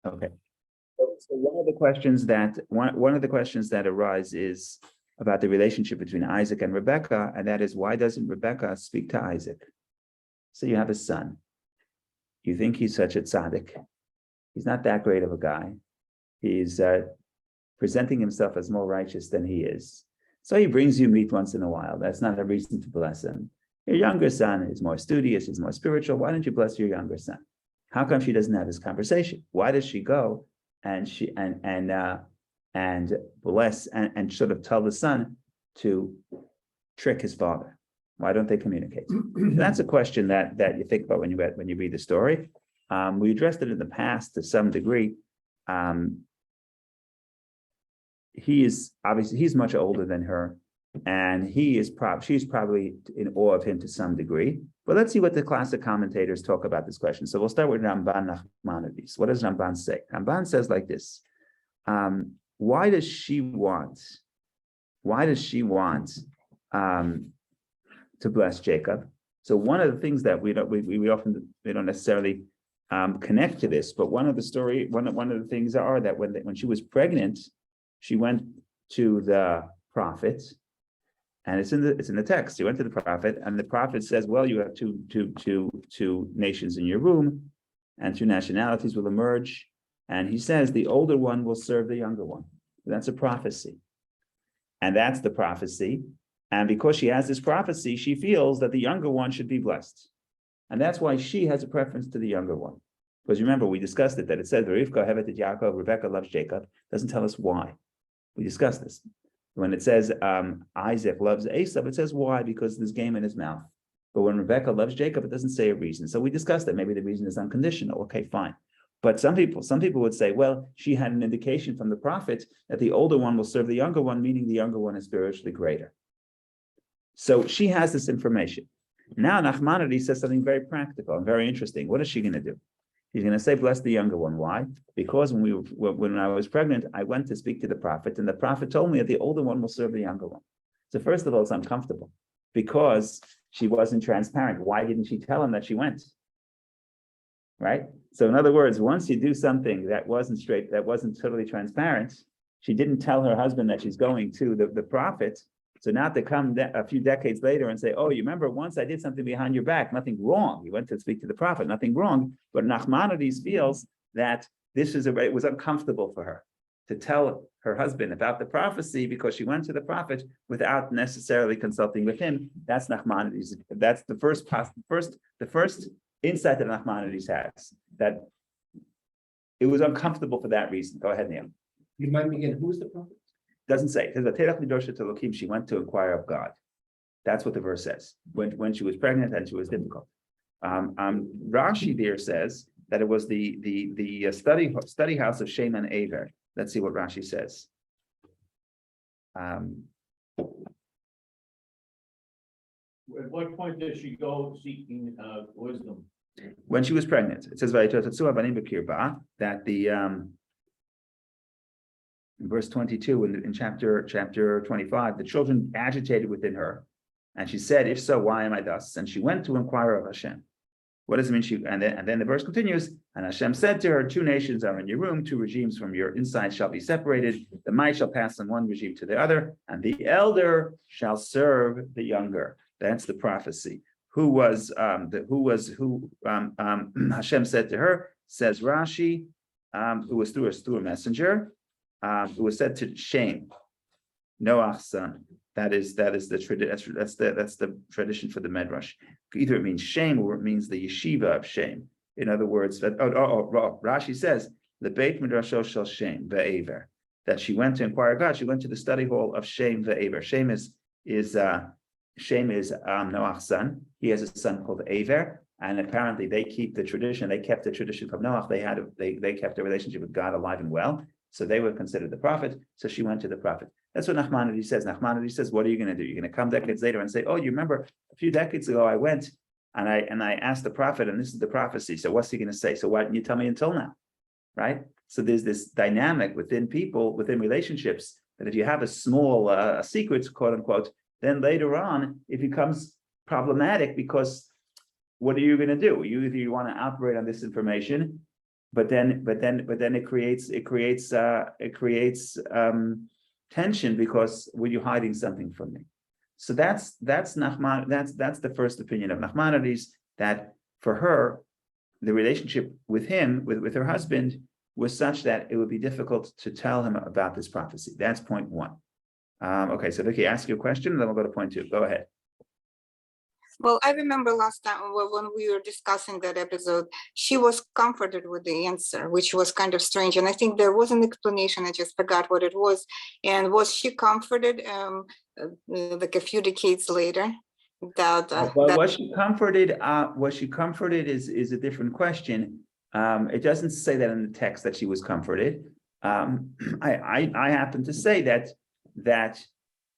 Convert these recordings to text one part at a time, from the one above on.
Okay. So one of the questions that arise is about the relationship between Isaac and Rebecca, and that is, why doesn't Rebecca speak to Isaac? So you have a son. You think he's such a tzaddik. He's not that great of a guy. He's presenting himself as more righteous than he is. So he brings you meat once in a while. That's not a reason to bless him. Your younger son is more studious, he's more spiritual. Why don't you bless your younger son? How come she doesn't have this conversation? Why does she go and bless and sort of tell the son to trick his father? Why don't they communicate? That's a question that you think about when you read the story. We addressed it in the past to some degree. He's much older than her, and she's probably in awe of him to some degree. But let's see what the classic commentators talk about this question. So we'll start with Ramban Nachmanides. What does Ramban say? Ramban says like this: why does she want to bless Jacob? So one of the things that we don't necessarily connect to this, but one of the things are that when she was pregnant, she went to the prophet, and it's in the text. She went to the prophet, and the prophet says, "Well, you have two nations in your womb, and two nationalities will emerge." And he says, "The older one will serve the younger one." That's a prophecy, and that's the prophecy. And because she has this prophecy, she feels that the younger one should be blessed, and that's why she has a preference to the younger one. Because remember, we discussed it, that it says, "Rivka hevet Yaakov, Rebecca loves Jacob." Doesn't tell us why. We discussed this. When it says Isaac loves Esau, it says why, because there's game in his mouth. But when Rebecca loves Jacob, it doesn't say a reason. So we discussed that maybe the reason is unconditional. Okay, fine. But some people would say, well, she had an indication from the prophet that the older one will serve the younger one, meaning the younger one is spiritually greater. So she has this information. Now Nachmanides says something very practical and very interesting. What is she going to do? He's going to say, bless the younger one. Why? Because when I was pregnant, I went to speak to the prophet, and the prophet told me that the older one will serve the younger one. So first of all, it's uncomfortable because she wasn't transparent. Why didn't she tell him that she went? Right? So in other words, once you do something that wasn't totally transparent, she didn't tell her husband that she's going to the prophet. So now to come a few decades later and say, oh, you remember once I did something behind your back, nothing wrong. You went to speak to the prophet, nothing wrong. But Nachmanides feels that it was uncomfortable for her to tell her husband about the prophecy because she went to the prophet without necessarily consulting with him. That's Nachmanides. That's the first insight that Nachmanides has, that it was uncomfortable for that reason. Go ahead, Neil. You mind me again, who's the prophet? Doesn't say. It says, she went to inquire of God. That's what the verse says. When she was pregnant and she was difficult. Rashi there says that it was the study house of Shem and Aver. Let's see what Rashi says. At what point does she go seeking wisdom? When she was pregnant. It says that in verse 22 in chapter 25, the children agitated within her, and she said, "If so, why am I thus?" And she went to inquire of Hashem. What does it mean? And then the verse continues, and Hashem said to her, "Two nations are in your womb, two regimes from your inside shall be separated. The might shall pass from one regime to the other, and the elder shall serve the younger." That's the prophecy. Hashem said to her, says Rashi, who was through a messenger. It was said to Shem, Noach's son. That's the tradition for the Medrash. Either it means Shem or it means the yeshiva of Shem. In other words, Rashi says the Beit Midrasho shel Shem ve'ever, that she went to inquire God. She went to the study hall of Shem ve'ever. Shem is Noach's son. He has a son called Aver, and apparently they keep the tradition. They kept the tradition from Noach. They kept a relationship with God alive and well. So they were considered the prophet. So she went to the prophet. That's what Nachmanides says. Nachmanides says, what are you going to do? You're going to come decades later and say, oh, you remember a few decades ago I went and I asked the prophet, and this is the prophecy. So what's he going to say? So why didn't you tell me until now? Right? So there's this dynamic within people, within relationships, that if you have a small secret, quote unquote, then later on it becomes problematic, because what are you going to do? Either you want to operate on this information but then it creates tension because were you hiding something from me? So that's Nachman. That's the first opinion of Nachmanides, that for her, the relationship with him, with her husband, was such that it would be difficult to tell him about this prophecy. That's point one. Okay, so Vicky, ask you a question, and then we'll go to point two. Go ahead. Well, I remember last time when we were discussing that episode, she was comforted with the answer, which was kind of strange. And I think there was an explanation. I just forgot what it was. And was she comforted like a few decades later? Was she comforted? Was she comforted is a different question. It doesn't say that in the text that she was comforted. I happen to say that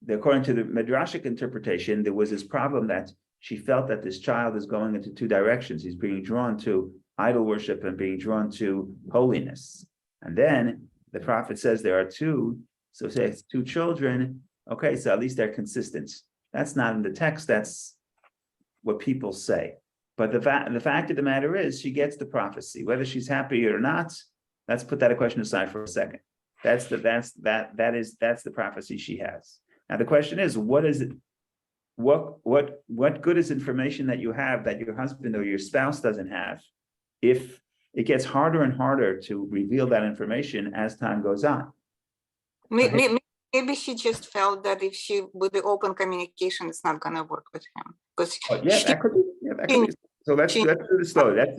according to the Midrashic interpretation, there was this problem that she felt that this child is going into two directions. He's being drawn to idol worship and being drawn to holiness. And then the prophet says there are two, so say it's two children. Okay, so at least they're consistent. That's not in the text, that's what people say. But the fact of the matter is, she gets the prophecy. Whether she's happy or not, let's put that question aside for a second. That's the prophecy she has. Now the question is, what is it? What good is information that you have that your husband or your spouse doesn't have, if it gets harder and harder to reveal that information as time goes on? Maybe she just felt that if she, with the open communication, it's not going to work with him. Because that could be. So let's do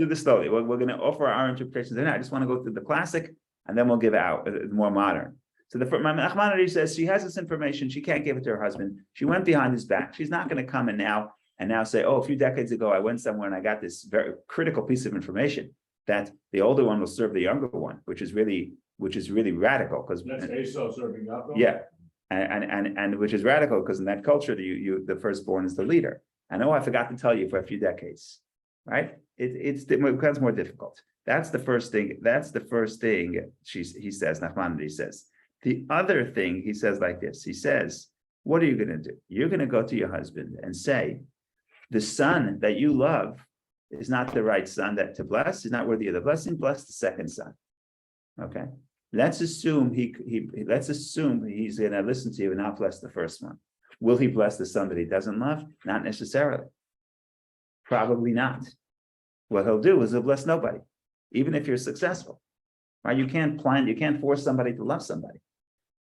this slowly. We're going to offer our interpretations. And I just want to go through the classic, and then we'll give out more modern. So Nachmanides says she has this information, she can't give it to her husband. She went behind his back. She's not going to come and now say, oh, a few decades ago I went somewhere and I got this very critical piece of information that the older one will serve the younger one, which is really radical, because That's Esau serving Yaakov? Yeah, and which is radical because in that culture the firstborn is the leader. And I forgot to tell you for a few decades, right? It becomes more difficult. That's the first thing. He says, Nachmanides says. The other thing he says like this, he says, what are you going to do? You're going to go to your husband and say, the son that you love is not the right son to bless. He's not worthy of the blessing. Bless the second son. Okay. Let's assume he's going to listen to you and not bless the first one. Will he bless the son that he doesn't love? Not necessarily. Probably not. What he'll do is he'll bless nobody, even if you're successful. Right? You can't force somebody to love somebody.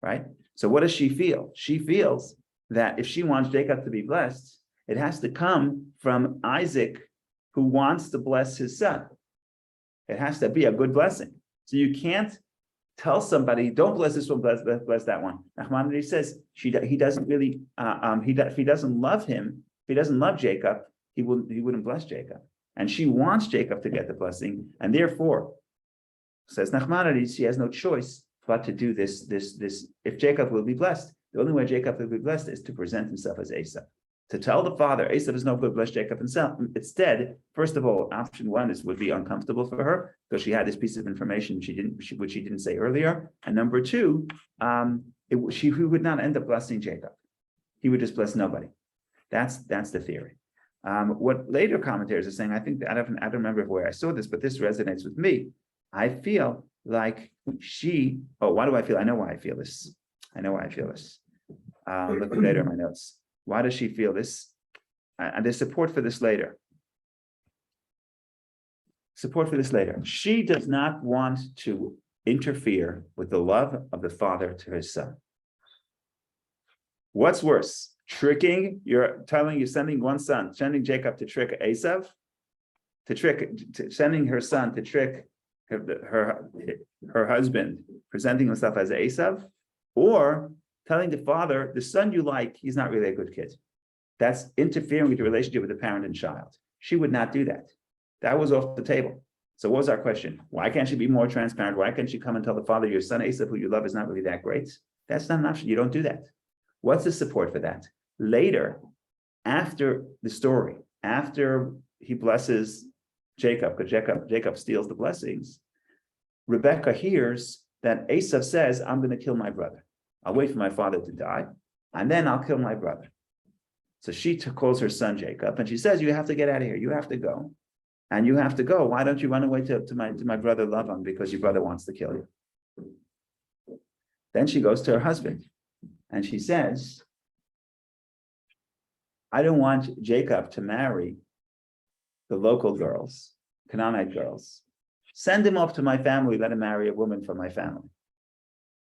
Right? So what does she feel? She feels that if she wants Jacob to be blessed, it has to come from Isaac, who wants to bless his son. It has to be a good blessing. So you can't tell somebody, don't bless this one, bless that one. Nachmanides says he doesn't really, if he doesn't love him, if he doesn't love Jacob, he wouldn't bless Jacob. And she wants Jacob to get the blessing, and therefore, says Nachmanides, she has no choice but to do this. If Jacob will be blessed, the only way Jacob will be blessed is to present himself as Esau. To tell the father, Esau is no good, bless Jacob himself. Instead, first of all, option one would be uncomfortable for her because she had this piece of information which she didn't say earlier. And number two, he would not end up blessing Jacob. He would just bless nobody. That's the theory. What later commentators are saying, I think I don't remember where I saw this, but this resonates with me. I feel like why do I feel? I know why I feel this. Look later in my notes. Why does she feel this? And there's support for this later. She does not want to interfere with the love of the father to his son. What's worse? Sending one son, sending Jacob to trick Esau, sending her son to trick her husband, presenting himself as Esau, or telling the father, the son you like, he's not really a good kid. That's interfering with the relationship with the parent and child. She would not do that. That was off the table. So what was our question? Why can't she be more transparent? Why can't she come and tell the father, your son Esau, who you love, is not really that great? That's not an option. You don't do that. What's the support for that? Later, after the story, after he blesses Jacob, because Jacob steals the blessings, Rebecca hears that Esau says, I'm going to kill my brother. I'll wait for my father to die, and then I'll kill my brother. So she calls her son Jacob, and she says, you have to get out of here. You have to go. and you have to go. Why don't you run away to my brother Lavan because your brother wants to kill you? Then she goes to her husband and she says, I don't want Jacob to marry the local girls, Canaanite girls. Send him off to my family, let him marry a woman from my family.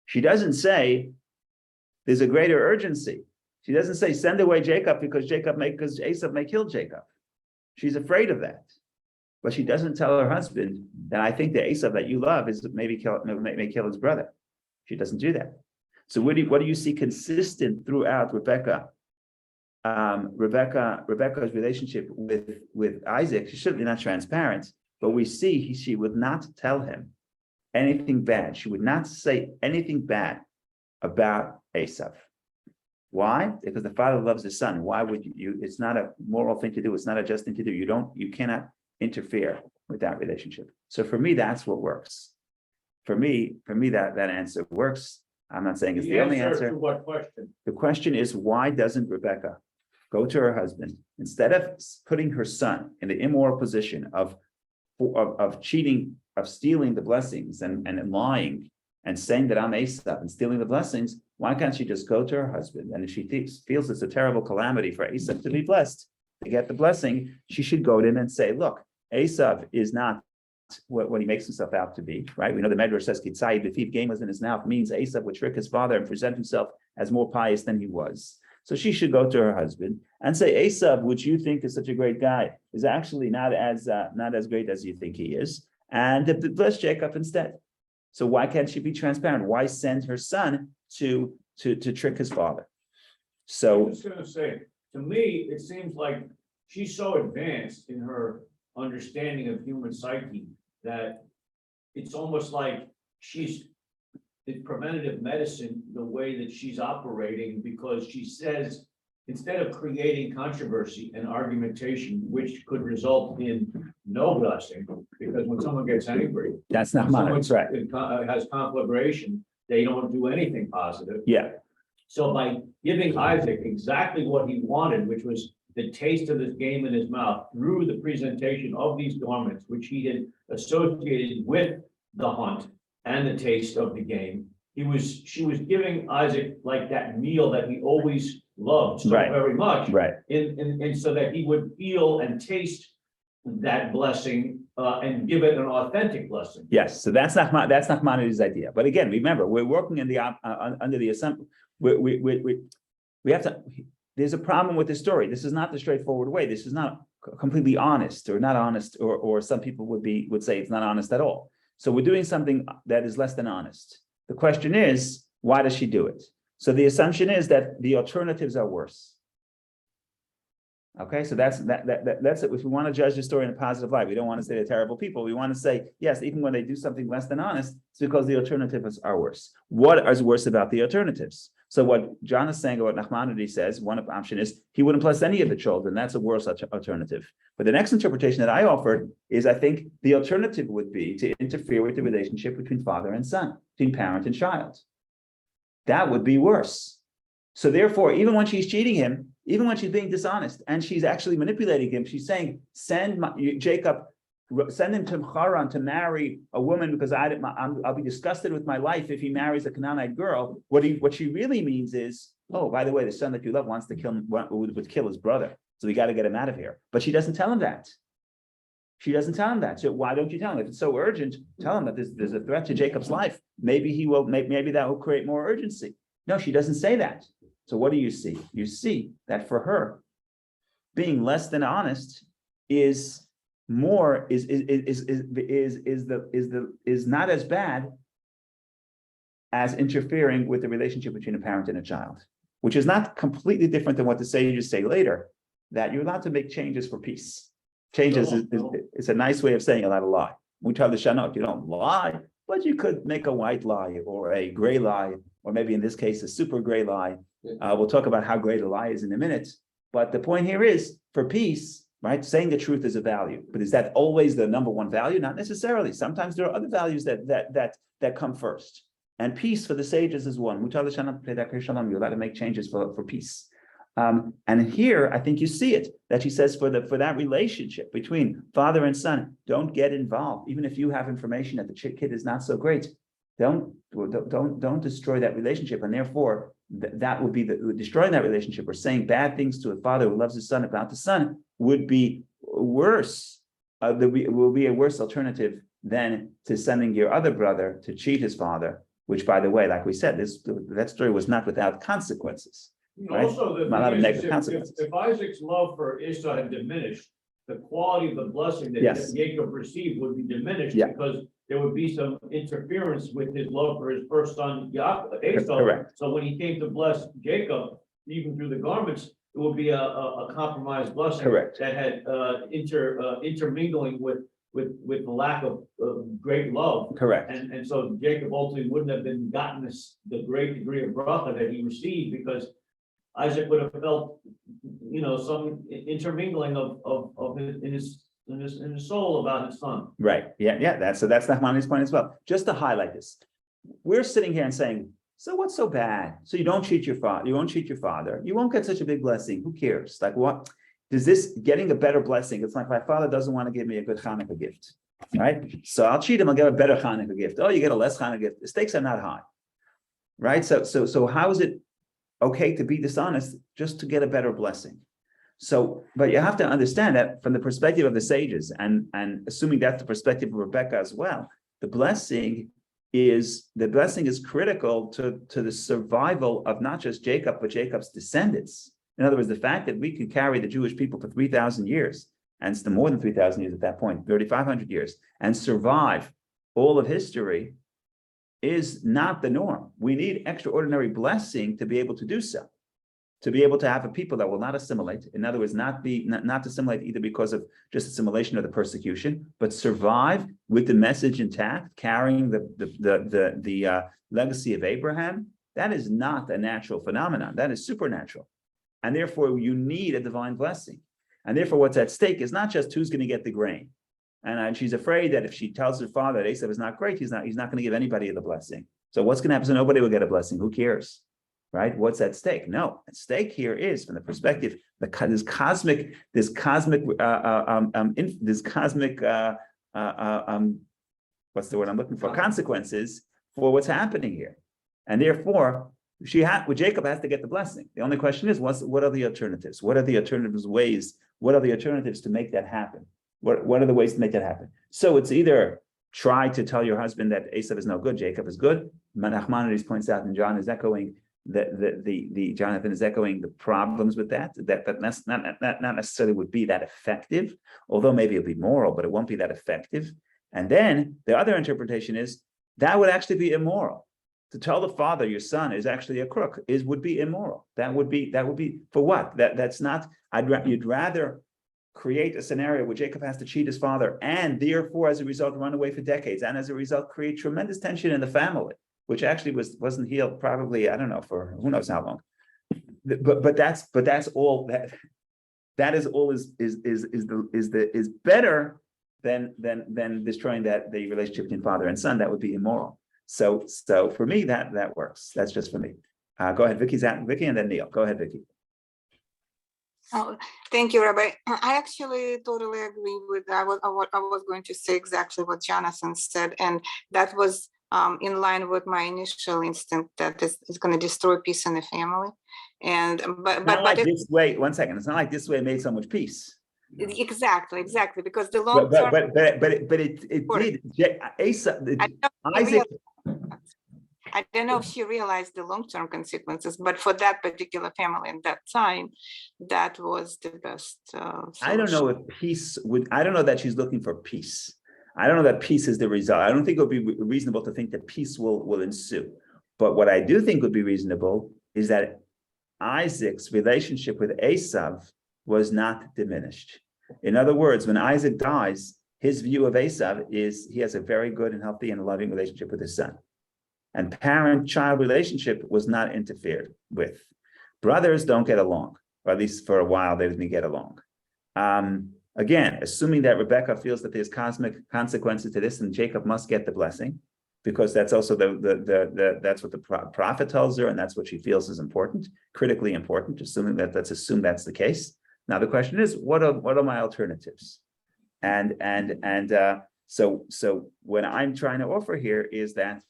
She doesn't say there's a greater urgency. She doesn't say send away Jacob because Esau may kill Jacob. She's afraid of that. But she doesn't tell her husband that I think the Esau that you love is may kill his brother. She doesn't do that. So what do you see consistent throughout Rebecca's relationship with Isaac? She's certainly not transparent, but we see she would not tell him anything bad. She would not say anything bad about Esau. Why? Because the father loves the son. Why would you? It's not a moral thing to do. It's not a just thing to do. You cannot interfere with that relationship. So for me, that's what works. For me, that answer works. I'm not saying it's the only answer. To what question? The question is, why doesn't Rebecca go to her husband instead of putting her son in the immoral position of cheating, of stealing the blessings and lying and saying that I'm Esau and stealing the blessings? Why can't she just go to her husband? And if she feels it's a terrible calamity for Esau to be blessed, to get the blessing, she should go to him and say, look, Esau is not what he makes himself out to be, right? We know the Medrash says, Kitzai, the thief game was in his mouth, means Esau would trick his father and present himself as more pious than he was. So she should go to her husband and say, Esau, which you think is such a great guy, is actually not as great as you think he is, and bless Jacob instead. So why can't she be transparent? Why send her son to trick his father? So I was going to say, to me, it seems like she's so advanced in her understanding of human psyche that it's almost like it's preventative medicine the way that she's operating, because she says, instead of creating controversy and argumentation, which could result in no blessing, because when someone gets angry, that's not when mine, someone right? has conflagration, they don't do anything positive. Yeah, So by giving Isaac exactly what he wanted, which was the taste of this game in his mouth through the presentation of these garments, which he had associated with the hunt and the taste of the game, she was giving Isaac like that meal that he always loved so Right. very much. right. And so that he would feel and taste that blessing and give it an authentic blessing. Yes, so that's Nachmanides' idea. But again, remember, we're working in the under the assumption we have to. There's a problem with this story. This is not the straightforward way. This is not completely honest, or not honest, or some people would say it's not honest at all. So we're doing something that is less than honest. The question is, why does she do it? So the assumption is that the alternatives are worse. Okay, so that's it. If we want to judge the story in a positive light, we don't want to say they're terrible people. We want to say, yes, even when they do something less than honest, it's because the alternatives are worse. What is worse about the alternatives? So what John is saying, or what Nachmanides says, one option is he wouldn't bless any of the children. That's a worse alternative. But the next interpretation that I offered is, I think the alternative would be to interfere with the relationship between father and son, between parent and child. That would be worse. So therefore, even when she's cheating him, even when she's being dishonest and she's actually manipulating him, she's saying, Jacob, send him to Haran to marry a woman because I'll be disgusted with my life if he marries a Canaanite girl. What she really means is, oh, by the way, the son that you love wants to would kill his brother. So we got to get him out of here. But she doesn't tell him that. She doesn't tell him that. So why don't you tell him? If it's so urgent, tell him that there's a threat to Jacob's life. Maybe that will create more urgency. No, she doesn't say that. So what do you see? You see that for her, being less than honest is not as bad as interfering with the relationship between a parent and a child, which is not completely different than what the sages say later, that you're allowed to make changes for peace. Changes is a nice way of saying allowed to lie. We tell the Shanot, you don't lie, but you could make a white lie or a gray lie, or maybe in this case, a super gray lie. We'll talk about how great a lie is in a minute. But the point here is, for peace, right? Saying the truth is a value, but is that always the number one value? Not necessarily. Sometimes there are other values that come first. And peace for the sages is one. You're allowed to make changes for peace. And here, I think you see it, that she says for that relationship between father and son, don't get involved. Even if you have information that the kid is not so great, don't destroy that relationship. And therefore, that would be destroying that relationship or saying bad things to a father who loves his son about the son would be worse. Will be a worse alternative than to sending your other brother to cheat his father, which, by the way, like we said, that story was not without consequences. Right? Also, A lot of negative consequences. if Isaac's love for Esau had diminished, the quality of the blessing that Yes. Jacob received would be diminished Yeah. because there would be some interference with his love for his first son, Esau. Correct. So when he came to bless Jacob, even through the garments, it would be a compromised blessing. Correct. That had intermingling with the lack of great love. Correct. And so Jacob ultimately wouldn't have gotten the great degree of bracha that he received because Isaac would have felt, some intermingling of his in his soul about his son. Right. Yeah. That's Nachmani's point as well. Just to highlight this, we're sitting here and saying, so what's so bad? So you don't cheat your father. You won't cheat your father. You won't get such a big blessing. Who cares? Like what? Does this getting a better blessing? It's like my father doesn't want to give me a good Hanukkah gift, right? So I'll cheat him. I'll get a better Hanukkah gift. Oh, you get a less Hanukkah gift. The stakes are not high, right? So how is it okay to be dishonest just to get a better blessing? So, but you have to understand that from the perspective of the sages, and assuming that's the perspective of Rebecca as well, the blessing is critical to the survival of not just Jacob, but Jacob's descendants. In other words, the fact that we can carry the Jewish people for 3,000 years, and it's more than 3,000 years at that point, 3,500 years, and survive all of history is not the norm. We need extraordinary blessing to be able to do so, to be able to have a people that will not assimilate. In other words, not assimilate either because of just assimilation or the persecution, but survive with the message intact, carrying the legacy of Abraham. That is not a natural phenomenon. That is supernatural. And therefore, you need a divine blessing. And therefore, what's at stake is not just who's going to get the grain. And she's afraid that if she tells her father that Esau is not great, he's not going to give anybody the blessing. So what's going to happen? So nobody will get a blessing. Who cares? Right? What's at stake? No, at stake here is from the perspective, this cosmic, what's the word I'm looking for? Consequences for what's happening here. And therefore, Jacob has to get the blessing. The only question is, what are the alternatives? What are the alternatives ways? What are the alternatives to make that happen? What are the ways to make that happen? So it's either try to tell your husband that Esau is no good, Jacob is good. Nachmanides points out, and John is echoing Jonathan is echoing the problems with that that's not necessarily would be that effective, although maybe it'll be moral, but it won't be that effective. And then the other interpretation is that would actually be immoral. To tell the father your son is actually a crook would be immoral. That would be for what? That's not. You'd rather create a scenario where Jacob has to cheat his father, and therefore, as a result, run away for decades, and as a result, create tremendous tension in the family, which actually wasn't healed probably, I don't know, for who knows how long. But that's all that is all is better than destroying the relationship between father and son. That would be immoral. So for me, that works. That's just for me. Go ahead, Vicky, and then Neil. Go ahead, Vicky. Oh, thank you, Rabbi. I actually totally agree with that. I was going to say exactly what Jonathan said, and that was in line with my initial instinct that it's going to destroy peace in the family. And but this way. One second. It's not like this way made so much peace. Exactly, because the long term. But it did. Isaac. I don't know if she realized the long-term consequences, but for that particular family at that time, that was the best. I don't know if peace would. I don't know that she's looking for peace. I don't know that peace is the result. I don't think it would be reasonable to think that peace will ensue. But what I do think would be reasonable is that Isaac's relationship with Esau was not diminished. In other words, when Isaac dies, his view of Esau is he has a very good and healthy and loving relationship with his son. And parent-child relationship was not interfered with. Brothers don't get along, or at least for a while they didn't get along. Again, assuming that Rebecca feels that there's cosmic consequences to this and Jacob must get the blessing, because that's also that's what the prophet tells her, and that's what she feels is important, critically important. Assuming that, let's assume that's the case. Now the question is, what are my alternatives? So what I'm trying to offer here is that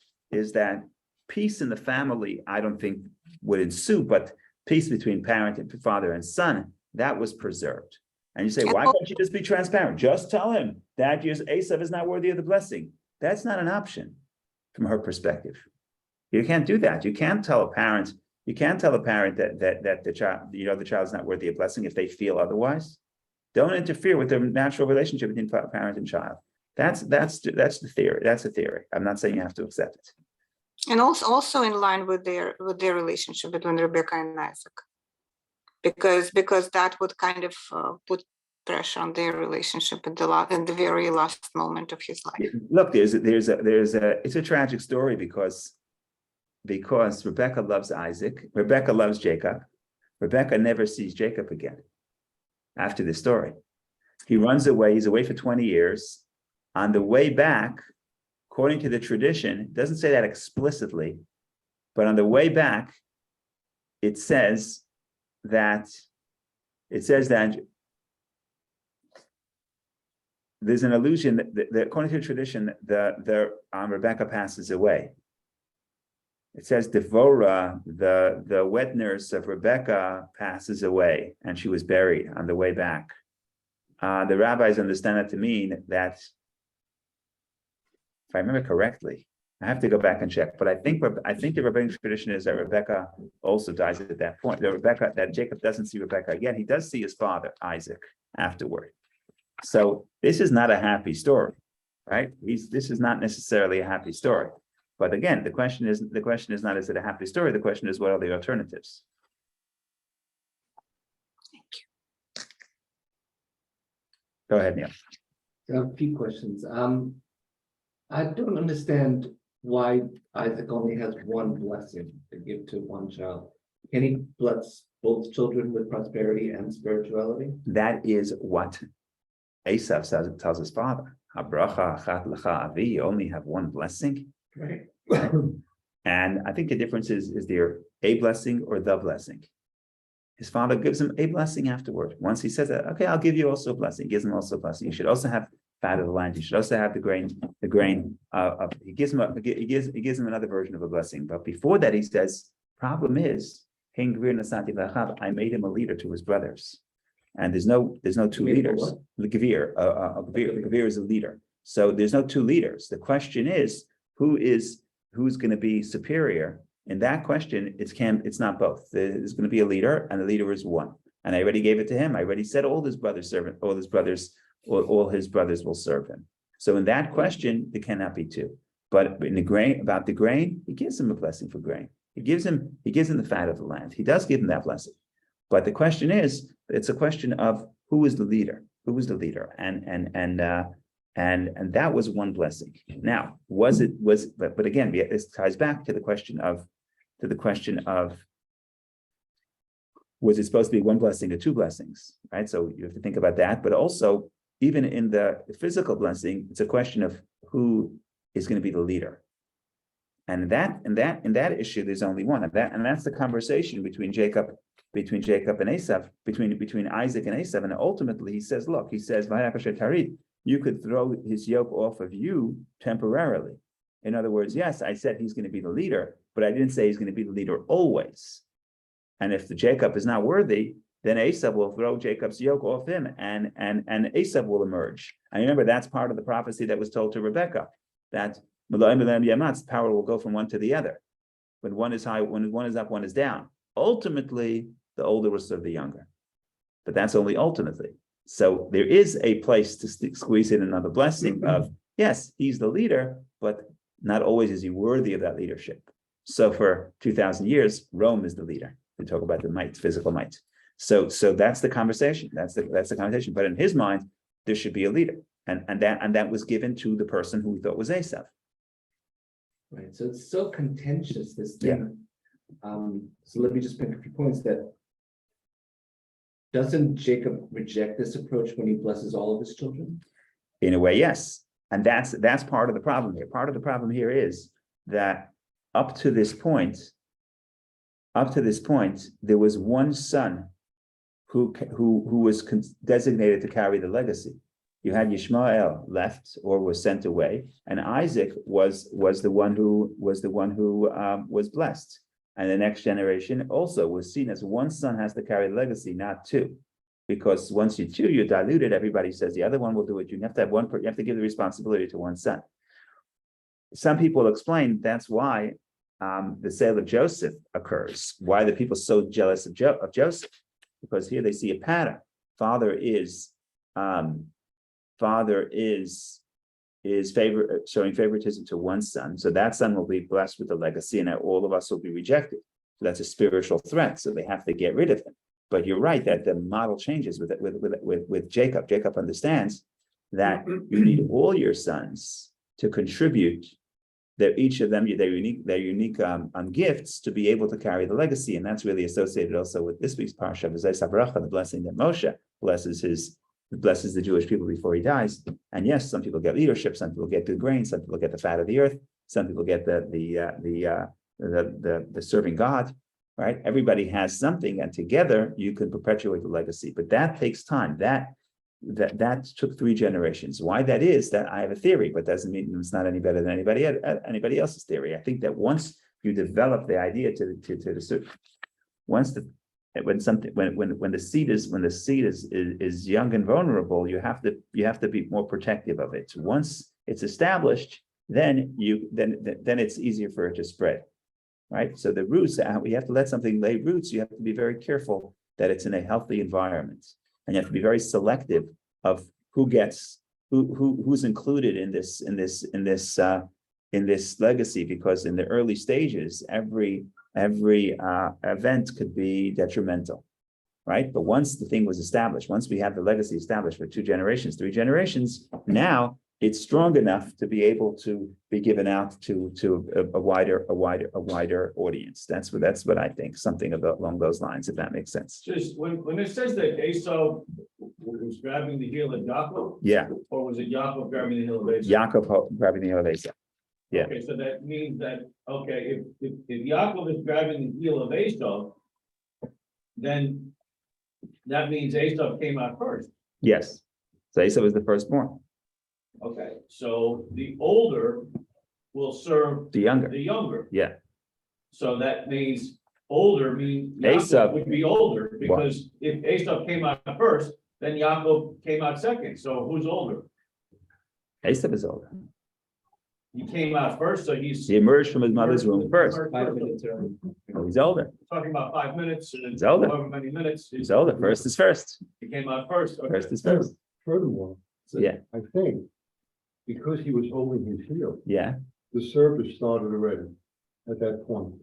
peace in the family, I don't think would ensue, but peace between parent and father and son, that was preserved. And you say, why can't you just be transparent? Just tell him that Esav is not worthy of the blessing. That's not an option from her perspective. You can't do that. You can't tell a parent that the child, the child is not worthy of blessing if they feel otherwise. Don't interfere with the natural relationship between parent and child. That's the theory. That's a theory. I'm not saying you have to accept it. And also in line with their relationship between Rebecca and Isaac, because that would kind of put pressure on their relationship in the very last moment of his life. Look, it's a tragic story because Rebecca loves Isaac, Rebecca loves Jacob. Rebecca never sees Jacob again after this story. He runs away, he's away for 20 years. On the way back, according to the tradition, it doesn't say that explicitly, but on the way back, it says that there's an allusion that according to the tradition, Rebecca passes away. It says Devorah, the wet nurse of Rebecca, passes away, and she was buried on the way back. The rabbis understand that to mean that, if I remember correctly, I have to go back and check, but I think the rabbinic tradition is that Rebecca also dies at that point. That Jacob doesn't see Rebecca again. He does see his father, Isaac, afterward. So this is not a happy story, right? This is not necessarily a happy story. But again, the question is not, is it a happy story? The question is, what are the alternatives? Thank you. Go ahead, Neil. A few questions. I don't understand why Isaac only has one blessing to give to one child. Can he bless both children with prosperity and spirituality? That is what Esav tells his father. Habracha achat lecha avi, you only have one blessing. Right. And I think the difference is there a blessing or the blessing. His father gives him a blessing afterward. Once he says that, okay, I'll give you also a blessing. He gives him also a blessing. You should also have fat of the land. You should also have the grain. He gives him another version of a blessing. But before that, he says, problem is, I made him a leader to his brothers. And there's no two leaders. The Gavir is a leader. So there's no two leaders. The question is, who's going to be superior? In that question, it's not both. There's going to be a leader, and the leader is one. And I already gave it to him. I already said all his brothers will serve him. So in that question, there cannot be two. But in about the grain, he gives him a blessing for grain. He gives him the fat of the land. He does give him that blessing. But the question is, it's a question of who is the leader? Who was the leader? And that was one blessing. Now, but again, this ties back to the question of was it supposed to be one blessing or two blessings, right? So you have to think about that. But also, even in the physical blessing, it's a question of who is going to be the leader. And in that issue, there's only one, and that's the conversation between Jacob and Esav, between Isaac and Esav. And ultimately, he says, you could throw his yoke off of you temporarily. In other words, yes, I said he's going to be the leader, but I didn't say he's going to be the leader always. And if the Jacob is not worthy, then Esav will throw Jacob's yoke off him, and Esav will emerge. And remember, that's part of the prophecy that was told to Rebecca, that power will go from one to the other. When one is high, when one is up, one is down. Ultimately, the older will serve the younger. But that's only ultimately. So there is a place to squeeze in another blessing of, yes, he's the leader, but not always is he worthy of that leadership. So for 2,000 years, Rome is the leader. We talk about the might, physical might. So that's the conversation. That's the conversation. But in his mind, there should be a leader, and that was given to the person who he thought was Esav. Right. So it's so contentious, this thing. Yeah. So let me just make a few points. That doesn't Jacob reject this approach when he blesses all of his children? In a way, yes. And that's part of the problem here. Part of the problem here is that up to this point, there was one son who was designated to carry the legacy. You had Yishmael left or was sent away, and Isaac was the one who was blessed. And the next generation also was seen as one son has to carry the legacy, not two. Because once you're diluted, everybody says the other one will do it. You have to have one. You have to give the responsibility to one son. Some people explain that's why the sale of Joseph occurs. Why the people so jealous of Joseph? Because here they see a pattern. Father is showing favoritism to one son, so that son will be blessed with the legacy, and all of us will be rejected. So that's a spiritual threat. So they have to get rid of him. But you're right that the model changes with Jacob. Jacob understands that you need all your sons to contribute. That each of them their unique gifts to be able to carry the legacy, and that's really associated also with this week's parsha, the blessing that Moshe blesses the Jewish people before he dies. And yes, some people get leadership, some people get good grain, some people get the fat of the earth, some people get the serving God. Right? Everybody has something, and together you can perpetuate the legacy. But that takes time. That took 3 generations. Why that is, that I have a theory, but doesn't mean it's not any better than anybody else's theory. I think that once you develop the idea when the seed is young and vulnerable, you have to be more protective of it. Once it's established, then it's easier for it to spread. Right. So the roots, we have to let something lay roots. You have to be very careful that it's in a healthy environment, and you have to be very selective of who's included in this legacy, because in the early stages, every event could be detrimental. Right. But once the thing was established, once we have the legacy established for 2 generations, 3 generations, now it's strong enough to be able to be given out to a wider audience. That's what I think. Something along those lines, if that makes sense. Just when it says that Esau was grabbing the heel of Yaakov, Yeah. or was it Yaakov grabbing the heel of Esau? Yaakov grabbing the heel of Esau. Yeah. Okay, so that means that if Yaakov is grabbing the heel of Esau, then that means Esau came out first. Yes. So Esau was the firstborn. Okay, so the older will serve The younger. the younger. Yeah. So that means older means Esau Yaakov would be older, because if Esau came out first, then Yaakov came out second. So who's older? Esau is older. He came out first, so He emerged from his mother's womb first. 5 minutes early. Oh, he's older. Talking about 5 minutes and He's older. however many minutes. He's older. First is first. He came out first. Okay. First is first. Furthermore, Yeah. I think because he was holding his heel, Yeah. the service started already at that point.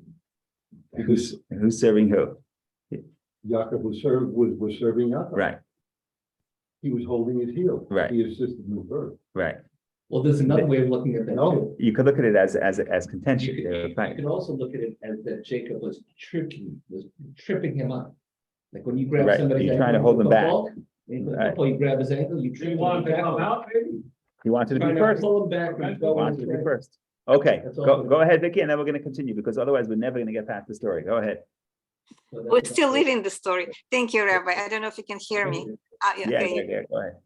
Who's serving who? Yaakov was serving Yaakov. Right. He was holding his heel. Right. He assisted in the birth. Right. Well, there's another way of looking at that too. You could look at it as contention. You can also look at it as that Jacob was tripping him up. Like when you grab Right, somebody. you're trying to hold him back. Right. You grab his ankle, you Do trip you him want him to back. come out, maybe? He wanted to Trying be to first. pull him back. and He go wanted to into be it. first. Okay, That's all go good. ahead, Vicky, and then we're going to continue, because otherwise we're never going to get past the story. Go ahead. So We're that's- still living the story. Thank you, Rabbi. I don't know if you can hear me. Yeah, go ahead.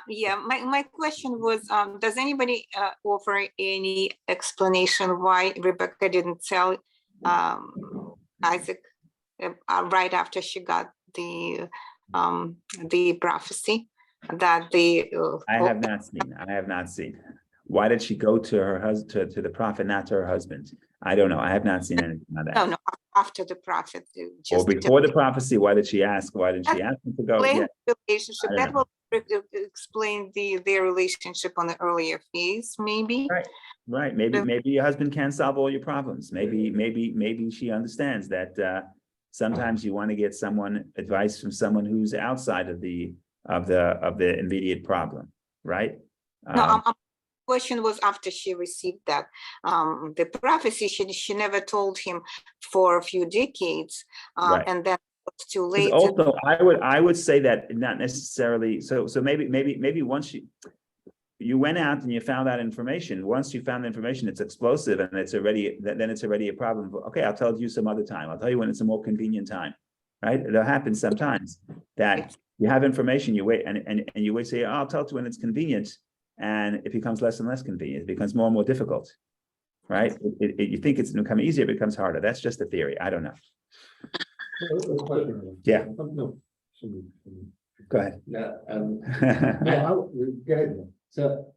Yeah, my question was, does anybody offer any explanation why Rebecca didn't tell Isaac right after she got the prophecy that the I have not seen. Why did she go to her husband, to the prophet, not to her husband? I don't know. I have not seen anything on that. no, after the prophet. Or Just before the prophecy, why did she ask? Why didn't she ask him to go? explain Yeah, the relationship. I That don't will explain their relationship on the earlier phase, maybe. right. Maybe your husband can't solve all your problems. Maybe she understands that sometimes you want to get advice from someone who's outside of the immediate problem, right? No, question was after she received that the prophecy. She never told him for a few decades, Right. and then it's too 'Cause late. also, I would say that not necessarily. So maybe once you went out and you found that information. Once you found the information, it's explosive and then it's already a problem. Okay, I'll tell you some other time. I'll tell you when it's a more convenient time, right? It'll happen sometimes that you have information, you wait and you wait, say, oh, I'll tell you when it's convenient. And it becomes less and less convenient. It becomes more and more difficult, right? You think it's become easier, it becomes harder. That's just a theory. I don't know. Yeah. No. Go ahead. No, Go ahead. so.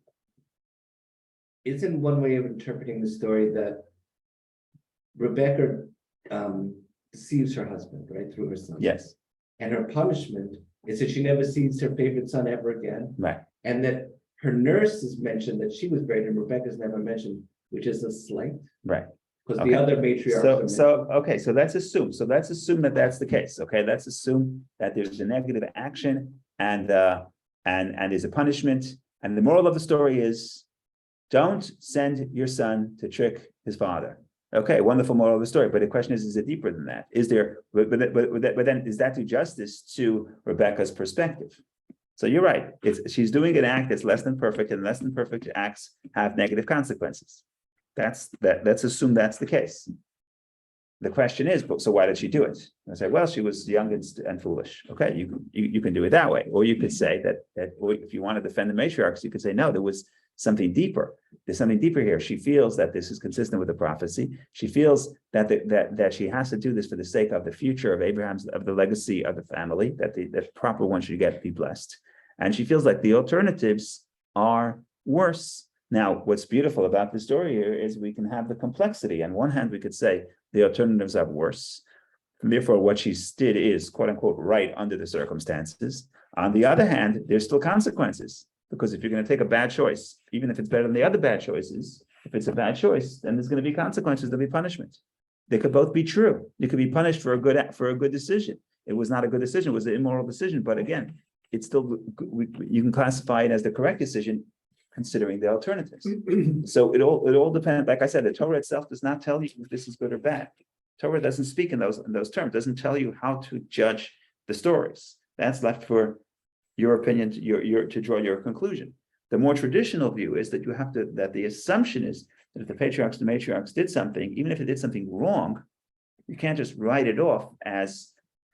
Isn't one way of interpreting the story that Rebecca deceives her husband, right, through her son? Yes, And her punishment is that she never sees her favorite son ever again. right. And that her nurse has mentioned that she was pregnant, Rebecca's never mentioned, which is a slight. Right. Because Okay. the other matriarchs. Okay, so let's assume that that's the case. Okay, let's assume that there's a negative action and there's a punishment. And the moral of the story is, don't send your son to trick his father. Okay, wonderful moral of the story. But the question is it deeper than that? Is there? But then is that do justice to Rebecca's perspective? So you're right. She's doing an act that's less than perfect, and less than perfect acts have negative consequences. Let's assume that's the case. The question is, so why did she do it? I say, well, she was young and foolish. Okay, you can do it that way, or you could say that if you want to defend the matriarchs, you could say no, there was something deeper. There's something deeper here. She feels that this is consistent with the prophecy. She feels that she has to do this for the sake of the future of of the legacy of the family, that the proper one should be blessed. And she feels like the alternatives are worse. Now, what's beautiful about the story here is we can have the complexity. On one hand, we could say the alternatives are worse. And therefore, what she did is, quote unquote, right under the circumstances. On the other hand, there's still consequences. Because if you're going to take a bad choice, even if it's better than the other bad choices, if it's a bad choice, then there's going to be consequences, there'll be punishment. They could both be true. You could be punished for a good decision. It was not a good decision, it was an immoral decision. But again, it's still, you can classify it as the correct decision, considering the alternatives. So it all depends. Like I said, the Torah itself does not tell you if this is good or bad. Torah doesn't speak in those terms, doesn't tell you how to judge the stories. That's left for your opinion, to draw your conclusion. The more traditional view is that that the assumption is that if the patriarchs and matriarchs did something, even if it did something wrong, you can't just write it off as,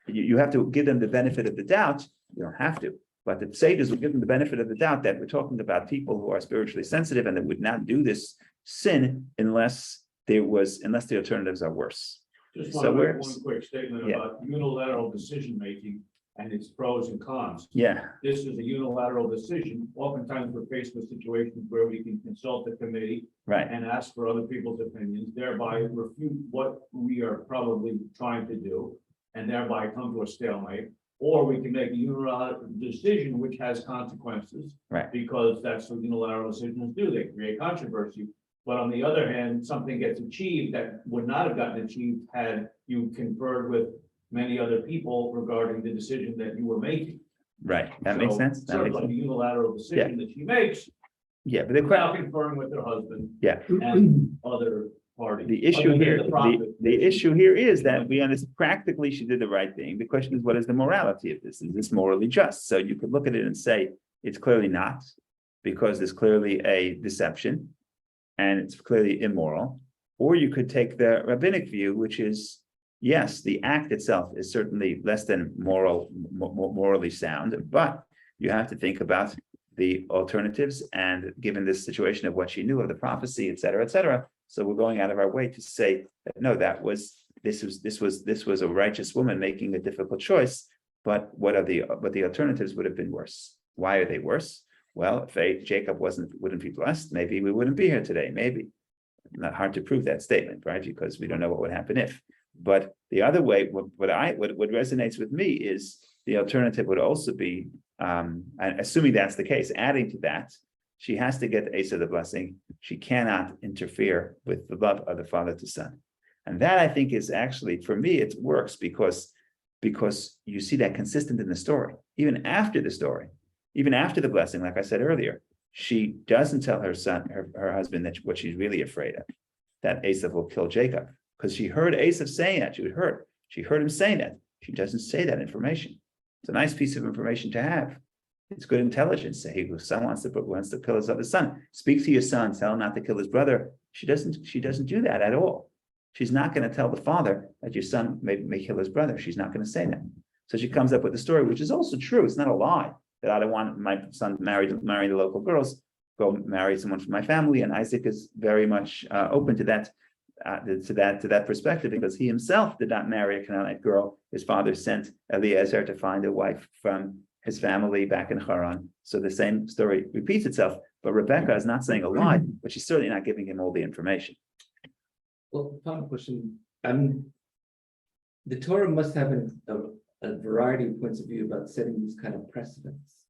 you have to give them the benefit of the doubt. You don't have to, but the sages will give them the benefit of the doubt that we're talking about people who are spiritually sensitive and that would not do this sin unless the alternatives are worse. Just So want to make one quick statement about unilateral decision-making and its pros and cons. Yeah, This is a unilateral decision. Oftentimes we're faced with situations where we can consult the committee right, and ask for other people's opinions, thereby refute what we are probably trying to do, and thereby come to a stalemate. Or we can make a unilateral decision which has consequences. Right. Because that's what unilateral decisions do. They create controversy. But on the other hand, something gets achieved that would not have gotten achieved had you conferred with many other people regarding the decision that you were making. right. That makes So, sense. That Sort makes of like a sense. unilateral decision that she makes Yeah, but the without question, conferring with her husband yeah. and other parties. The issue other than here, the prophet. the issue here is that we understand practically she did the right thing. The question is, what is the morality of this? Is this morally just? So you could look at it and say, it's clearly not, because there's clearly a deception and it's clearly immoral. Or you could take the rabbinic view, which is, yes, the act itself is certainly less than morally sound, but you have to think about the alternatives, and given this situation of what she knew of the prophecy, et cetera, et cetera. So we're going out of our way to say that no, this was a righteous woman making a difficult choice, but the alternatives would have been worse. Why are they worse? Well, if Jacob wouldn't be blessed, maybe we wouldn't be here today. Maybe. Not hard to prove that statement, right? Because we don't know what would happen if. But the other way, what resonates with me is the alternative would also be, and assuming that's the case, adding to that, she has to get Asa the blessing. She cannot interfere with the love of the father to son. And that, I think, is actually, for me, it works because you see that consistent in the story. Even after the story, even after the blessing, like I said earlier, she doesn't tell her son, her husband, that what she's really afraid of, that Esav will kill Jacob, because she heard Esav saying that. She heard him saying that. She doesn't say that information. It's a nice piece of information to have. It's good intelligence. Say, the son wants to kill his other son. Speak to your son, tell him not to kill his brother. She doesn't do that at all. She's not going to tell the father that your son may kill his brother. She's not going to say that. So she comes up with a story, which is also true. It's not a lie that I don't want my son marry the local girls, go marry someone from my family. And Isaac is very much open to that. To that perspective, because he himself did not marry a Canaanite girl. His father sent Eliezer to find a wife from his family back in Haran. So the same story repeats itself, but Rebecca is not saying a lie, but she's certainly not giving him all the information. Well, final question. The Torah must have a variety of points of view about setting these kind of precedents.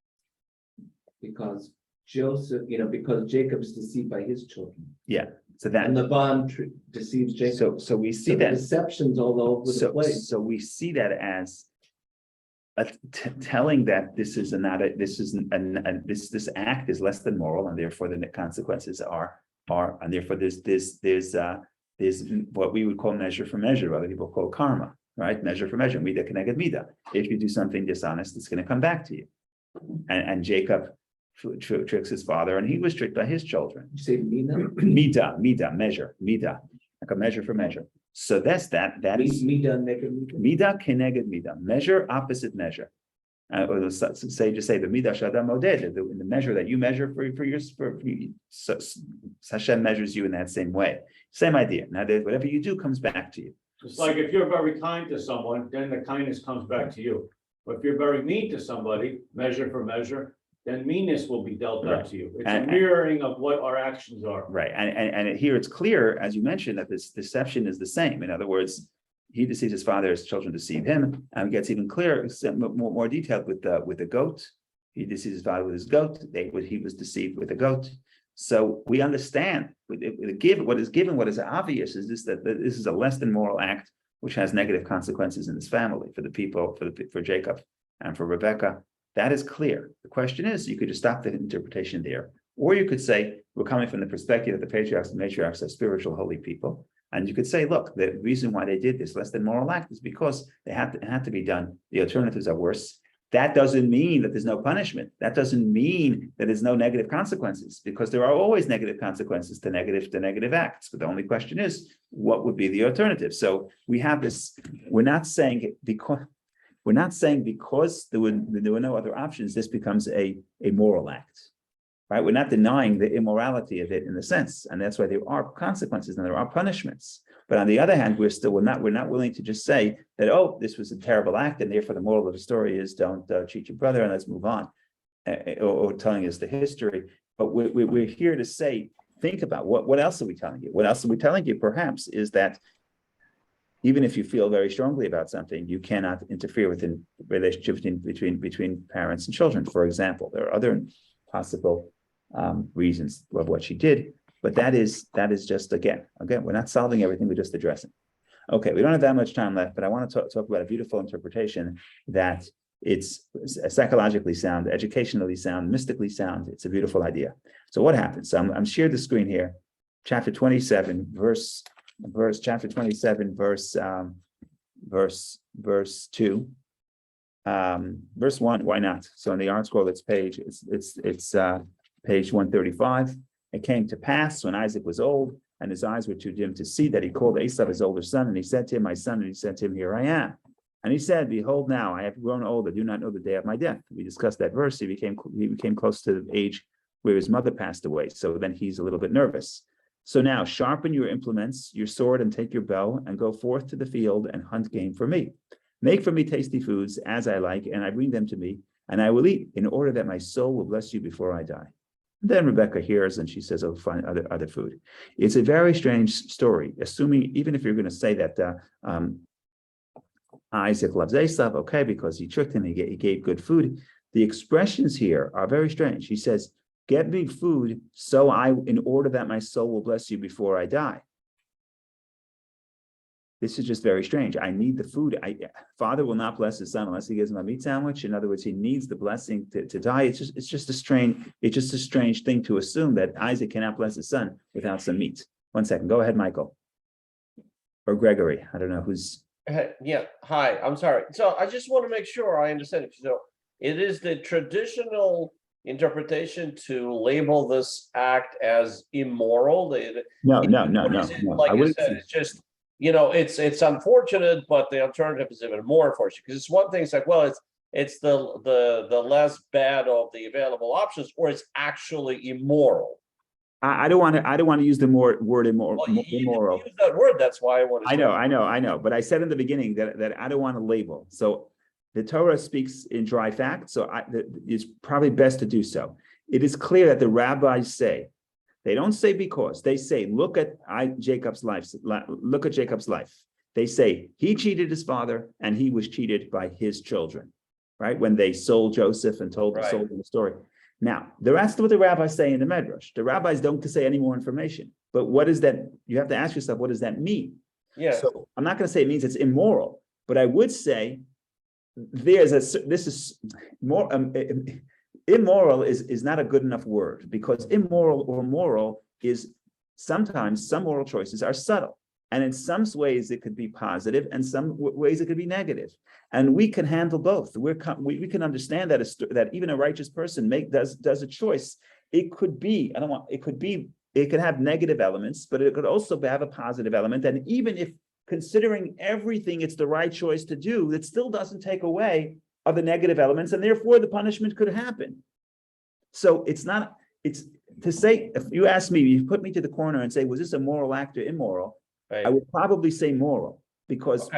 Because Joseph, because Jacob's deceived by his children. Yeah. So that And Laban deceives Jacob. so we see So the that deceptions all over the place. so we see that as telling that this act is less than moral, and therefore the consequences are and therefore there's what we would call measure for measure, other people call karma, right? Measure for measure, midah keneged midah. If you do something dishonest, it's going to come back to you. And Jacob tricks his father, and he was tricked by his children. You say Mina? Midah, measure, midah, like a measure for measure. So that is Mida, nega, mida. midah keneged midah, measure opposite measure. Or the sages say the midah shadam oded, in the measure that you measure so Hashem measures you in that same way. Same idea. Now, whatever you do comes back to you. It's like if you're very kind to someone, then the kindness comes back to you. But if you're very mean to somebody, measure for measure, then meanness will be dealt Right. out to you. It's a mirroring of what our actions are. Right, and here it's clear, as you mentioned, that this deception is the same. In other words, he deceives his father, his children deceive him, and it gets even clearer, more detailed with the goat. He deceives his father with his goat. He was deceived with the goat. So we understand what is obvious is that this is a less than moral act, which has negative consequences in his family, for the people, for Jacob and for Rebecca. That is clear. The question is, you could just stop the interpretation there. Or you could say, we're coming from the perspective that the patriarchs and matriarchs are spiritual, holy people. And you could say, look, the reason why they did this less than moral act is because it had to be done. The alternatives are worse. That doesn't mean that there's no punishment. That doesn't mean that there's no negative consequences, because there are always negative consequences to negative acts. But the only question is, what would be the alternative? So we have this, we're not saying because there were no other options, this becomes a moral act, right? We're not denying the immorality of it in a sense, and that's why there are consequences and there are punishments. But on the other hand, we're not willing to just say that, oh, this was a terrible act, and therefore the moral of the story is don't cheat your brother and let's move on, or telling us the history. But we're here to say, think about what else are we telling you? What else are we telling you? Perhaps is that even if you feel very strongly about something, you cannot interfere with the relationship between parents and children. For example, there are other possible reasons of what she did, but that is just again, we're not solving everything; we're just addressing. Okay, we don't have that much time left, but I want to talk about a beautiful interpretation that it's psychologically sound, educationally sound, mystically sound. It's a beautiful idea. So what happens? So I'm shared the screen here, chapter 27, verse 2, verse 1. Why not? So in the Art Scroll, it's page 135. It came to pass when Isaac was old and his eyes were too dim to see, that he called Esau his older son, and he said to him, my son, and he said to him, here I am. And he said, behold, now I have grown old, I do not know the day of my death. We discussed that verse. He became close to the age where his mother passed away. So then he's a little bit nervous. So now sharpen your implements, your sword, and take your bow, and go forth to the field and hunt game for me. Make for me tasty foods as I like, and I bring them to me, and I will eat, in order that my soul will bless you before I die. Then Rebecca hears, and she says, "Oh, find other food." It's a very strange story. Assuming, even if you're going to say that Isaac loves Esau, okay, because he tricked him, he gave good food. The expressions here are very strange. He says, get me food in order that my soul will bless you before I die. This is just very strange. I need the food. Father will not bless his son unless he gives him a meat sandwich. In other words, he needs the blessing to die. It's just a strange thing to assume that Isaac cannot bless his son without some meat. 1 second. Go ahead, Michael. Or Gregory. I don't know who's. Yeah. Hi. I'm sorry. So I just want to make sure I understand it. So it is the traditional interpretation to label this act as immoral. No. Like I you wouldn't said, say- it's just, it's unfortunate, but the alternative is even more unfortunate. Because it's one thing, it's like, well, it's the less bad of the available options, or it's actually immoral. I don't want to use the word immoral. Well, you immoral. use that word, that's why I want to. I know. But I said in the beginning that I don't want to label. So the Torah speaks in dry fact. So it's probably best to do so. It is clear that the rabbis say, they don't say because, they say, look at Jacob's life. Look at Jacob's life. They say he cheated his father and he was cheated by his children, right? When they sold Joseph and sold the story. Now, the rest of what the rabbis say in the Medrash, the rabbis don't say any more information. But what is that? You have to ask yourself, what does that mean? Yeah. So I'm not going to say it means it's immoral, but I would say this is more immoral is not a good enough word, because immoral or moral is sometimes some moral choices are subtle. And in some ways it could be positive, and some ways it could be negative. And we can handle both. We can understand that even a righteous person does a choice. It could be, it could have negative elements, but it could also have a positive element. And even if considering everything, it's the right choice to do, it still doesn't take away of the negative elements, and therefore the punishment could happen. So it's to say, if you ask me, you put me to the corner and say, was this a moral act or immoral? Right. I would probably say moral, because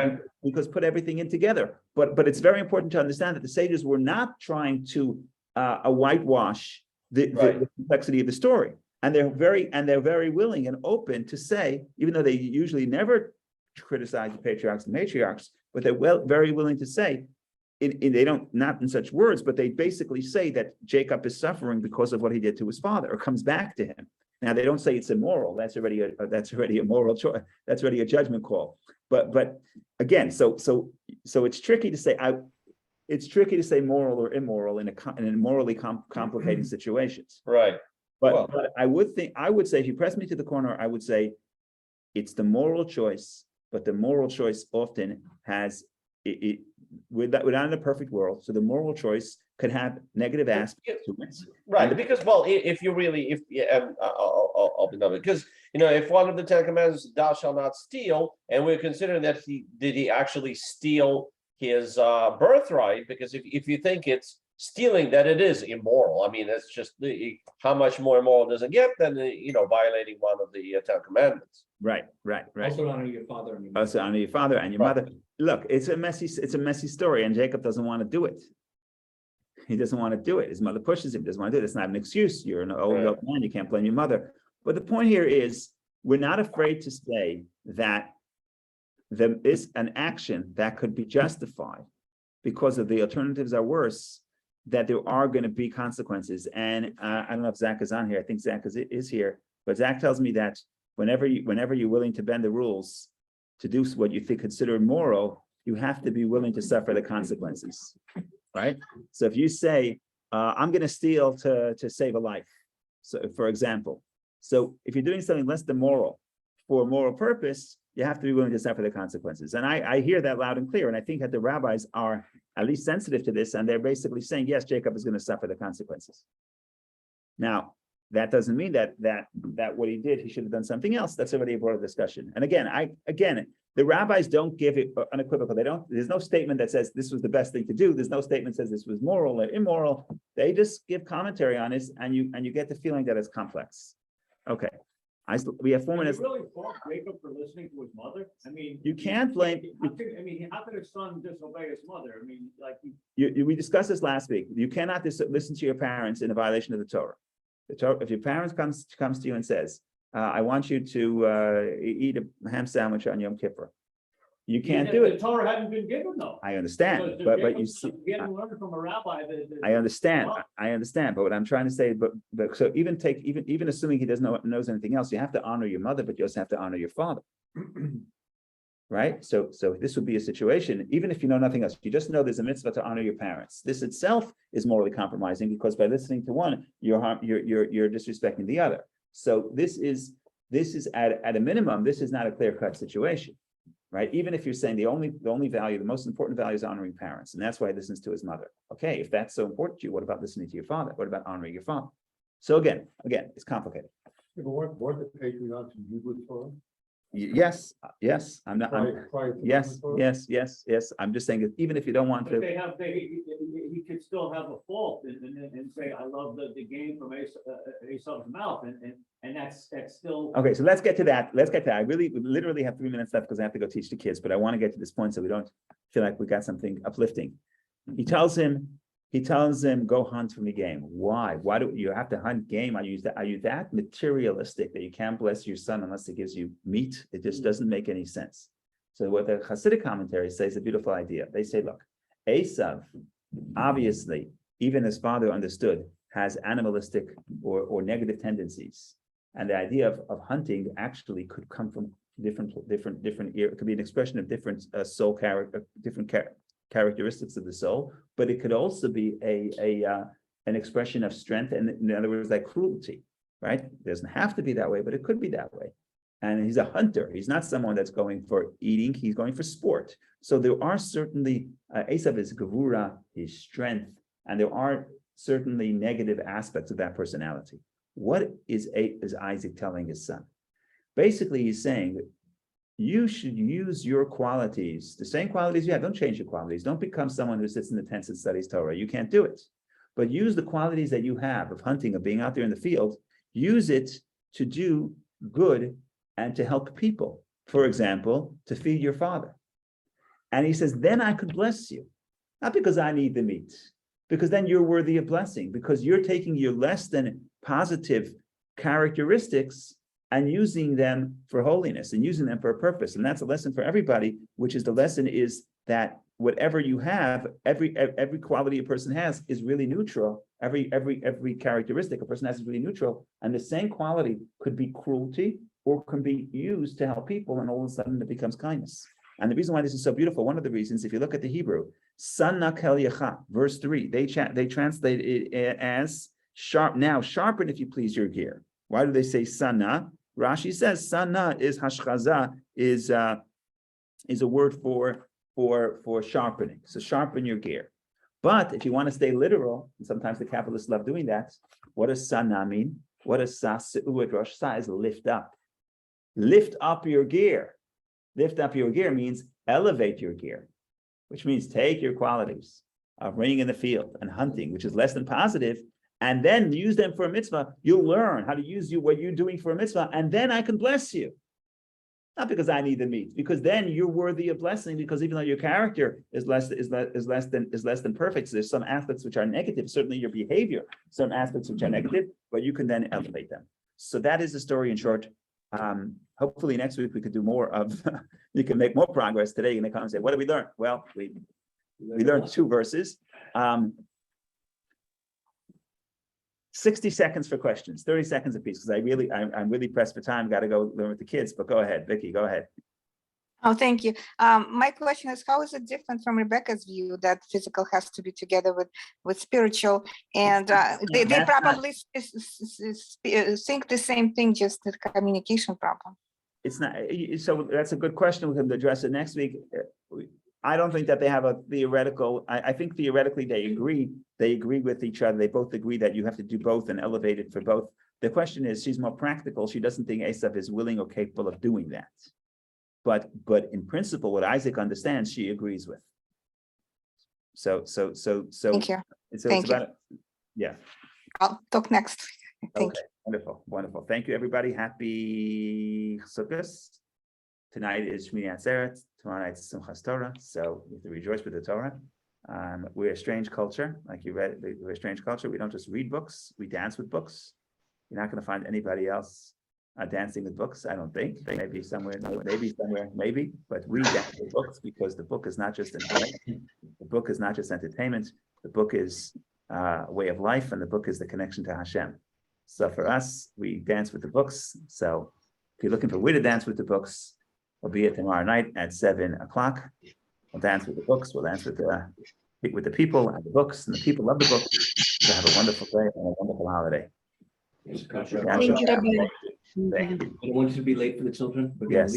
put everything in together. But it's very important to understand that the sages were not trying to whitewash the complexity of the story, and they're very willing and open to say, even though they usually never criticize the patriarchs and matriarchs, but they're very willing to say, they don't, not in such words, but they basically say that Jacob is suffering because of what he did to his father, or comes back to him. Now they don't say it's immoral. That's already a moral choice. That's already a judgment call. But again, so it's tricky to say. It's tricky to say moral or immoral in morally complicated situations. Right. But I would say, if you press me to the corner, I would say it's the moral choice. But the moral choice often has without a perfect world. So the moral choice could have negative aspects to it. Right, because if you really, I'll be done, because if one of the 10 Commandments, thou shalt not steal, and we're considering that did he actually steal his birthright? Because if you think it's stealing, that it is immoral. I mean, that's just how much more immoral does it get than violating one of the 10 Commandments. Right. Also honor your father and your mother. Also honor your father and your mother. Look, it's a messy story, and Jacob doesn't want to do it. He doesn't want to do it. His mother pushes him, doesn't want to do it. It's not an excuse. You're an old man, you can't blame your mother. But the point here is, we're not afraid to say that there is an action that could be justified because of the alternatives are worse, that there are going to be consequences. And I don't know if Zach is on here. I think Zach is here, but Zach tells me that whenever you're willing to bend the rules to do what you consider moral, you have to be willing to suffer the consequences, right? So if you say, I'm going to steal to save a life, so for example, so if you're doing something less than moral for a moral purpose, you have to be willing to suffer the consequences. And I hear that loud and clear. And I think that the rabbis are at least sensitive to this, and they're basically saying, yes, Jacob is going to suffer the consequences. Now, that doesn't mean that what he did, he should have done something else. That's already a broader discussion. And again, the rabbis don't give it unequivocal. There's no statement that says this was the best thing to do. There's no statement that says this was moral or immoral. They just give commentary on this, and you get the feeling that it's complex. Okay. We have 4 minutes. You really fault Jacob for listening to his mother? I mean, You can't blame. how could a son disobey his mother? I mean, like We discussed this last week. You cannot listen to your parents in a violation of the Torah. If your parents comes to you and says, I want you to eat a ham sandwich on Yom Kippur, you can't do it. The Torah hadn't been given though. I understand, but you see, Getting learned from a rabbi. I understand. But what I'm trying to say, but so even assuming he doesn't knows anything else, you have to honor your mother, but you also have to honor your father. Right? So this would be a situation, even if you know nothing else, you just know there's a mitzvah to honor your parents. This itself is morally compromising, because by listening to one, you're disrespecting the other. So this is at a minimum, this is not a clear-cut situation. right? Even if you're saying the only value, the most important value is honoring parents, and that's why he listens to his mother. Okay, if that's so important to you, what about listening to your father? What about honoring your father? So again, it's complicated. Yeah, but weren't the patriarchs in Hebrew Torah? Yes, I'm not, Prior to yes, Torah? yes. I'm just saying that even if you don't want But to, he could still have a fault and say, I love the game from Esau's mouth, and that's still. okay, so let's get to that. I really literally have 3 minutes left because I have to go teach the kids, but I want to get to this point so we don't feel like we got something uplifting. He tells him, go hunt for me game. Why? Why do you have to hunt game? Are you that materialistic that you can't bless your son unless it gives you meat? It just doesn't make any sense. So what the Hasidic commentary says is a beautiful idea. They say, look, Esav, obviously, even his father understood, has animalistic or negative tendencies. And the idea of hunting actually could come from different, it could be an expression of different soul character, different characteristics of the soul, but it could also be an expression of strength, and in other words, like cruelty, right? It doesn't have to be that way, but it could be that way. And he's a hunter. He's not someone that's going for eating. He's going for sport. So there are certainly, Esav is gevura, his strength, and there are certainly negative aspects of that personality. What is Isaac telling his son? Basically, he's saying, you should use your qualities, the same qualities you have. Don't change your qualities. Don't become someone who sits in the tents and studies Torah. You can't do it. But use the qualities that you have of hunting, of being out there in the field. Use it to do good and to help people. For example, to feed your father. And he says, then I could bless you. Not because I need the meat, because then you're worthy of blessing, because you're taking your less than positive characteristics and using them for holiness and using them for a purpose. And that's a lesson for everybody, which is the lesson is that whatever you have, every quality a person has is really neutral. Every characteristic a person has is really neutral. And the same quality could be cruelty or can be used to help people, and all of a sudden it becomes kindness. And the reason why this is so beautiful, one of the reasons, if you look at the Hebrew, Sanna kel yacha, verse 3, they translate it as sharp. Now, sharpen, if you please, your gear. Why do they say Sanna? Rashi says Sanna is hashchaza, is a word for sharpening. So sharpen your gear. But if you want to stay literal, and sometimes the Kabbalists love doing that, what does Sanna mean? What does Sa Se'uet Rosh Sa is lift up. Lift up your gear. Lift up your gear means elevate your gear, which means take your qualities of running in the field and hunting, which is less than positive, and then use them for a mitzvah. You'll learn how to use what you're doing for a mitzvah, and then I can bless you. Not because I need the meat, because then you're worthy of blessing, because even though your character is less than perfect, so there's some aspects which are negative, certainly your behavior, some aspects which are negative, but you can then elevate them. So that is the story in short. Hopefully next week we could do more of, you can make more progress. Today you're gonna come and say, what did we learn? Well, we learned 2 verses. 60 seconds for questions, 30 seconds apiece, because I'm really pressed for time. Got to go learn with the kids, but go ahead, Vicky, go ahead. Oh, thank you. My question is, how is it different from Rebecca's view that physical has to be together with spiritual? And they probably think the same thing, just the communication problem. It's not, so that's a good question. We can address it next week. I don't think that they have a theoretical, I think theoretically they agree with each other. They both agree that you have to do both and elevate it for both. The question is, she's more practical. She doesn't think Esav is willing or capable of doing that. But in principle, what Isaac understands, she agrees with. So Thank you. So Thank it's about, yeah. I'll talk next. Thank Okay, wonderful. Thank you, everybody. Happy Sukkot. Tonight is Shmini Atzeret. Tomorrow night is Simchas Torah. So we have to rejoice with the Torah. We're a strange culture, like you read. We're a strange culture. We don't just read books; we dance with books. You're not going to find anybody else dancing with books. I don't think. Maybe somewhere. But we dance with books because the book is not just entertainment. The book is not just entertainment. The book is a way of life, and the book is the connection to Hashem. So for us, we dance with the books. So if you're looking for where to dance with the books, we'll be here tomorrow night at 7 o'clock. We'll dance with the books. We'll dance with the people and the books, and the people love the books. So have a wonderful day and a wonderful holiday. Thank you. I don't want you to be late for the children. We're gonna Yes.